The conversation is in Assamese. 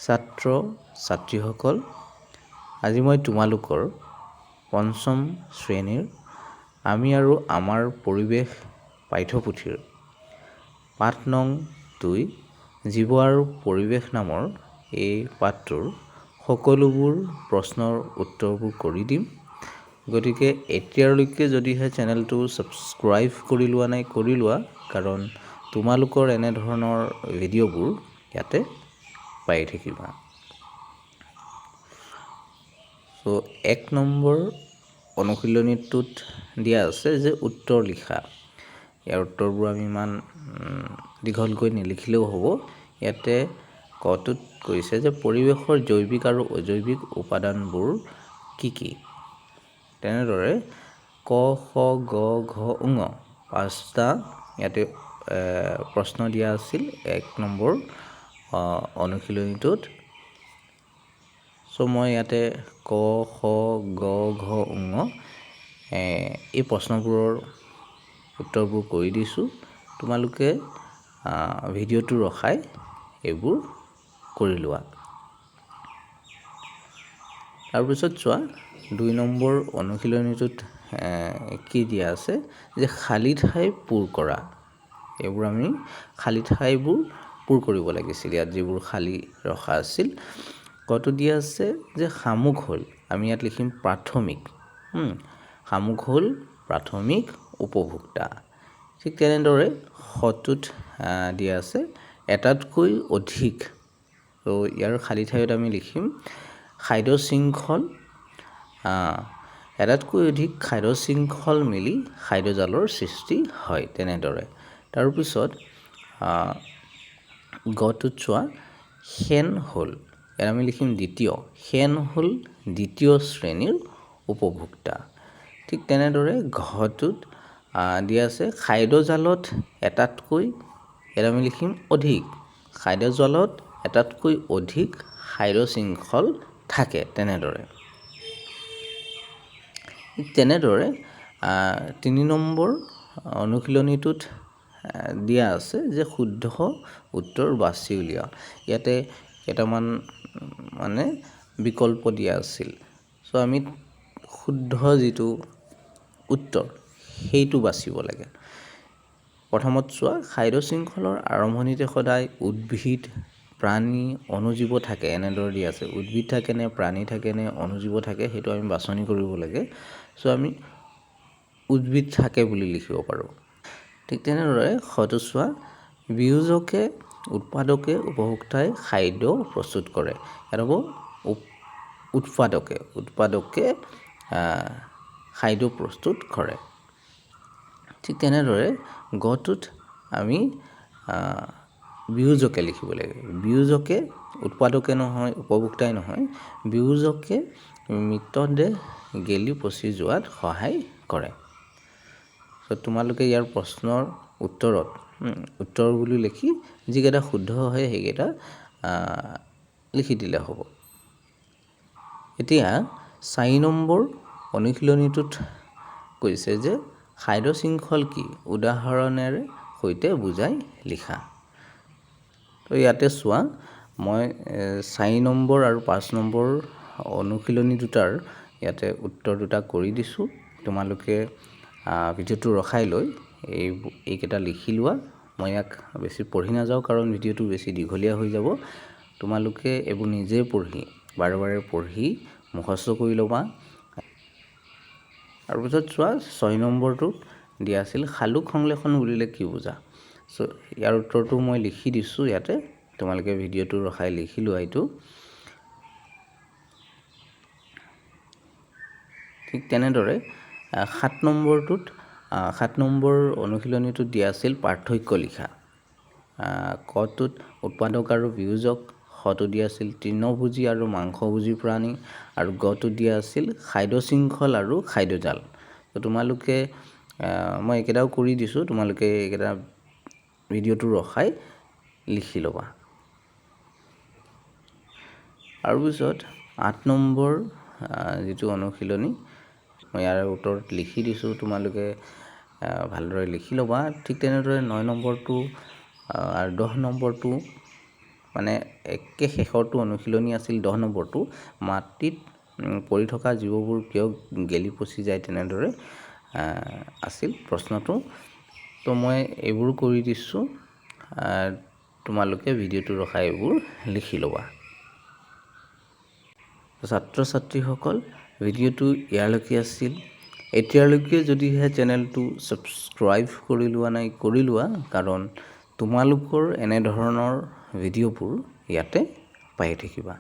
ছাত্ৰ ছাত্ৰীসকল, আজি মই তোমালোকৰ পঞ্চম শ্ৰেণীৰ আমি আৰু আমাৰ পৰিৱেশ পাঠ্যপুথিৰ পাঠ নং 2 জীৱ আৰু পৰিৱেশ নামৰ এই পাঠটোৰ সকলোবোৰ প্ৰশ্নৰ উত্তৰবোৰ কৰি দিম। গতিকে এতিয়ালৈকে যদিহে চেনেলটো ছাবস্ক্ৰাইব কৰি লোৱা নাই, কৰি লোৱা, কাৰণ তোমালোকৰ এনেধৰণৰ ভিডিঅ'বোৰ ইয়াতে পাই থাকিবা। চ' 1 নম্বৰ অনুশীলনীটোত দিয়া আছে যে উত্তৰ লিখা। ইয়াৰ উত্তৰবোৰ আমি ইমান দীঘলকৈ নিলিখিলেও হ'ব। ইয়াতে কটোত কৈছে যে পৰিৱেশৰ জৈৱিক আৰু অজৈৱিক উপাদানবোৰ কি কি। তেনেদৰে ক, খ, গ, ঘ, ঙ 5টা ইয়াতে প্ৰশ্ন দিয়া আছিল 1 নম্বৰ অনুশীলনীটোত। চ' মই ইয়াতে ক, খ, গ, ঘ, ঙ এই প্ৰশ্নবোৰৰ উত্তৰবোৰ কৰি দিছোঁ। তোমালোকে ভিডিঅ'টো ৰখাই এইবোৰ কৰি লোৱা। তাৰপিছত চোৱা 2 নম্বৰ অনুশীলনীটোত কি দিয়া আছে যে খালী ঠাই পূৰ কৰা। এইবোৰ আমি খালী ঠাইবোৰ পূৰ কৰিব লাগিছিল, ইয়াত যিবোৰ খালী ৰখা আছিল। কটো দিয়া আছে যে শামুক হ'ল, আমি ইয়াত লিখিম প্ৰাথমিক। শামুক হ'ল প্ৰাথমিক উপভোক্তা। ঠিক তেনেদৰে খটোত দিয়া আছে এটাতকৈ অধিক। তো ইয়াৰ খালী ঠাইত আমি লিখিম খাদ্য শৃংখল, এটাতকৈ অধিক খাদ্য শৃংখল মিলি খাদ্যজালৰ সৃষ্টি হয়। তেনেদৰে তাৰপিছত গটোত চোৱা শেন হ'ল, ইয়াত আমি লিখিম দ্বিতীয়। শেন হ'ল দ্বিতীয় শ্ৰেণীৰ উপভোক্তা। ঠিক তেনেদৰে ঘটোত দিয়া আছে খাদ্যজালত এটাতকৈ, ইয়াত আমি লিখিম অধিক। খাদ্যজালত এটাতকৈ অধিক খাদ্য শৃংখল থাকে। তেনেদৰে 3 নম্বৰ অনুশীলনীটোত দিয়া আছে যে শুদ্ধ উত্তৰ বাছি উলিওৱা। ইয়াতে কেইটামান বিকল্প দিয়া আছিল। চ' আমি শুদ্ধ যিটো উত্তৰ সেইটো বাছিব লাগে। প্ৰথমত চোৱা খাদ্য শৃংখলৰ আৰম্ভণিতে সদায় উদ্ভিদ, প্ৰাণী, অণুজীৱ থাকে, এনেদৰে দিয়া আছে। উদ্ভিদ থাকে নে, প্ৰাণী থাকে নে, অণুজীৱ থাকে, সেইটো আমি বাছনি কৰিব লাগে। চ' আমি উদ্ভিদ থাকে বুলি লিখিব পাৰোঁ। ঠিক তেনেদৰে খটো চোৱা বিয়োজকে, উৎপাদকে, উপভোক্তাই খাদ্য প্ৰস্তুত কৰে। ইয়াত হ'ব উৎপাদকে খাদ্য প্ৰস্তুত কৰে। ঠিক তেনেদৰে গটোত আমি বিয়োজকে লিখিব লাগে। বিয়োজকে উৎপাদকে নহয়, উপভোক্তাই নহয়, বিয়োজকে মৃতদেহ গেলি পচি যোৱাত সহায় কৰে। চ' তোমালোকে ইয়াৰ প্ৰশ্নৰ উত্তৰ বুলি লিখি যিকেইটা শুদ্ধ হয় সেইকেইটা লিখি দিলে হ'ব। এতিয়া 4 নম্বৰ অনুশীলনীটোত কৈছে যে খাদ্য শৃংখল কি, উদাহৰণেৰে সৈতে বুজাই লিখা। তো ইয়াতে চোৱা মই 4 নম্বৰ আৰু 5 নম্বৰ অনুশীলনী দুটাৰ ইয়াতে উত্তৰ দুটা কৰি দিছোঁ। তোমালোকে ভিডিঅ'টো ৰখাই লৈ এইকেইটা লিখি লোৱা। মই ইয়াক বেছি পঢ়ি নাযাওঁ, কাৰণ ভিডিঅ'টো বেছি দীঘলীয়া হৈ যাব। তোমালোকে এইবোৰ নিজে পঢ়ি বাৰে বাৰে পঢ়ি মুখস্থ কৰি ল'বা। তাৰপিছত চোৱা 6 নম্বৰটো দিয়া আছিল শালুক সংশ্লেষণ বুলিলে কি বুজা। চ' ইয়াৰ উত্তৰটো মই লিখি দিছোঁ ইয়াতে, তোমালোকে ভিডিঅ'টো ৰখাই লিখি লোৱা এইটো। ঠিক তেনেদৰে 7 নম্বৰ অনুশীলনীটোত দিয়া আছিল পাৰ্থক্য লিখা। কটোত উৎপাদক আৰু বিয়োজক, খটো দিয়া আছিল তৃণভোজী আৰু মাংসভোজী প্ৰাণী, আৰু গটোত দিয়া আছিল খাদ্য শৃংখল আৰু খাদ্যজাল। তোমালোকে মই এইকেইটাও কৰি দিছোঁ, তোমালোকে এইকেইটা ভিডিঅ'টো ৰখাই লিখি ল'বা। তাৰপিছত 8 নম্বৰ যিটো অনুশীলনী, মই ইয়াৰ উত্তৰত লিখি দিছোঁ, তোমালোকে ভালদৰে লিখি ল'বা। ঠিক তেনেদৰে 9 নম্বৰটো আৰু 10 নম্বৰটো মানে একে শেষৰটো অনুশীলনী আছিল 10 নম্বৰটো, মাটিত পৰি থকা জীৱবোৰ কিয় গেলি পচি যায়, তেনেদৰে আছিল প্ৰশ্নটো। তো মই এইবোৰ কৰি দিছোঁ, তোমালোকে ভিডিঅ'টো ৰখাই এইবোৰ লিখি ল'বা। ছাত্ৰ ছাত্ৰীসকল, ভিডিঅ'টো ইয়ালৈকে আছিল। এতিয়ালৈকে যদিহে চেনেলটো ছাবস্ক্ৰাইব কৰি লোৱা নাই, কৰি লোৱা, কাৰণ তোমালোকৰ এনেধৰণৰ ভিডিঅ'বোৰ ইয়াতে পাই থাকিবা।